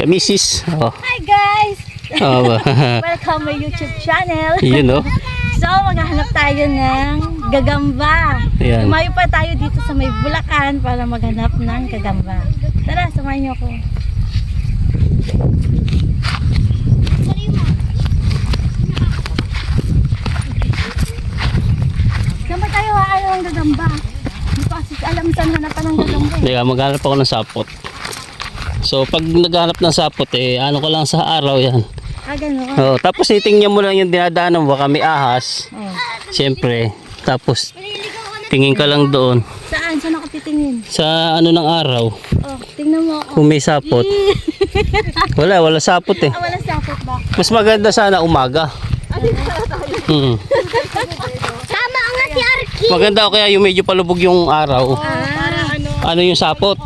Kamisis. Oh. Hi guys! Oh. Welcome my YouTube channel. Yun oh. So, maghahanap tayo ng gagamba. Ayan. Tumayo pa tayo dito sa may Bulacan para maghanap ng gagamba. Tara, samahan niyo ako. Saan ba tayo haano ng gagamba? Hindi ko kasi alam saan hanapan ng gagamba. Teka, maghanap ako ng sapot. So, pag naghanap ng sapot, ano ko lang sa araw yan. Ah, gano'n. Oh, tapos itingnan mo lang yung dinadaanan mo, baka may ahas. Oh. Siyempre. Tapos, tingin ka lang doon. Saan? Saan ako titingin? Sa ano ng araw. Oh, tingnan mo ako. Kung may sapot. Wala sapot eh. Ah, wala sapot ba? Mas maganda sana umaga. Sama ang ati Arki. Maganda o kaya yung medyo palubog yung araw. Para ano? Ano yung sapot?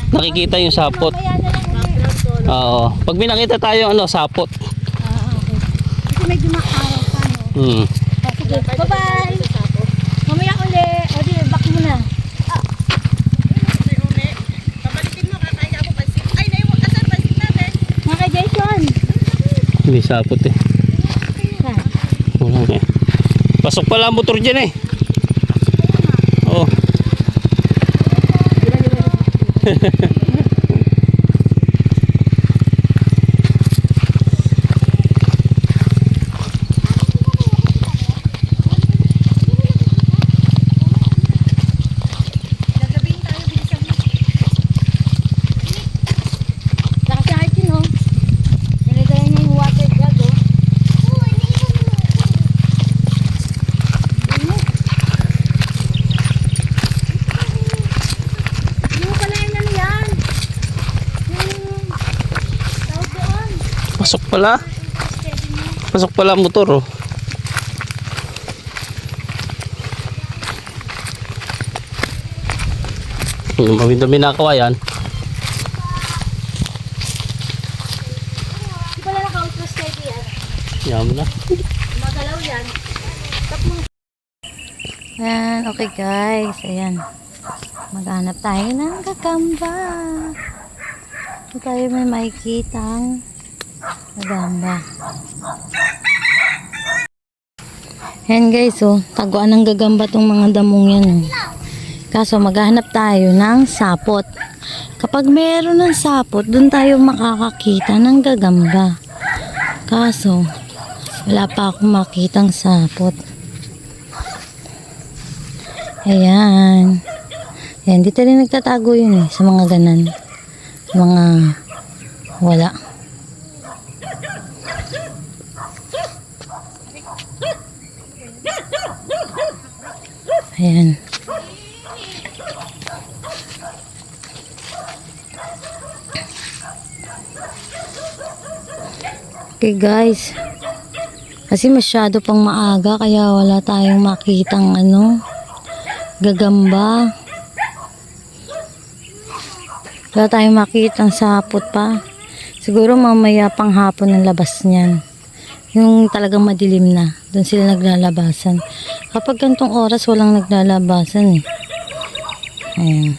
Nakikita yung sapot. Kaya na lang ulit. Oo. Pag may nakita tayo sapot. Ah, okay. Kasi medyo makaraw pa, no? Hmm. Oh, sige. Bye-bye. Mamaya uli. O di, back mo na. Mga Jason. May sapot eh. Saan? Wala eh. Pasok pala ang motor dyan eh. Oo. Lakas yung Arki, no? Nilagay niya yung water jug, oh. Yung pala yung ano yan. Yung tawag doon. Pasok pala. Pasok pala ang motor oh. Mawin-dami na kawayan. Hindi pala naka-outro steady yan. Yan mo na. Magalaw yan. Ayan, okay guys. Ayan. Maghanap tayo ng gagamba. Ito tayo may makikitang gagamba. Ayan guys, oh. Taguan ng gagamba tong mga damong yan. Oh. Kaso maghahanap tayo ng sapot. Kapag meron ng sapot, dun tayo makakakita ng gagamba. Kaso, wala pa akong makitang sapot. Ayan. Ayan, dito rin nagtatago yun eh, sa mga ganan. Mga wala. Ayan. Okay guys. Kasi masyado pang maaga kaya wala tayong makitang gagamba. Wala tayong makitang sapot pa. Siguro mamaya pang hapon ang labas niyan. Yung talagang madilim na. Doon sila naglalabasan. Kapag gantong oras walang naglalabasan eh. Ayan.